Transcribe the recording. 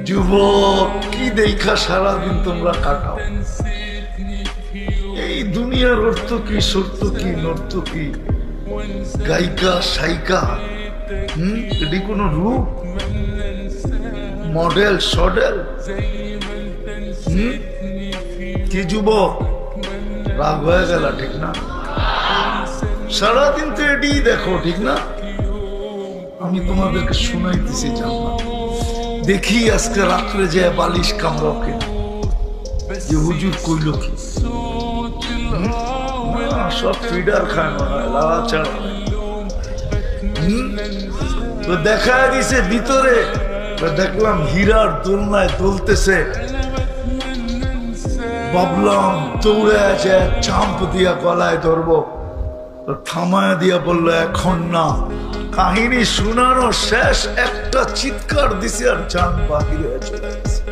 যুবক, কি দেখা সারাদিন তোমরা কাটাও? এই দুনিয়ার অর্থ কি, সত্য কি, নর্ত কি, গায়িকা সাইকা? এটি কোন রূপ? মডেল সডেল? কি যুবক, রাগ হয়ে গেল? ঠিক না? সারাদিন তো এটি দেখো, ঠিক না? আমি তোমাদেরকে শোনাইতেছি জান্নাত। দেখি আজকে রাত্রে যে বালিশ কামড়াও কিনা, যে হুজুর কইল কি? সব ফিডার খায় মনে হয়, লাড়াচাড়া। তো দেখা দিছে ভিতরে, দেখলাম হীরার দোলনায় দোলতেছে। ভাবলাম দৌড়ে আছে, চাম্প দিয়া গলায় ধরবো, থামায় দিয়া বললো এখন না। কাহিনী শোনানো শেষ, একটা চিৎকার দিছে আর জান বাহির হয়ে চলে গেছে।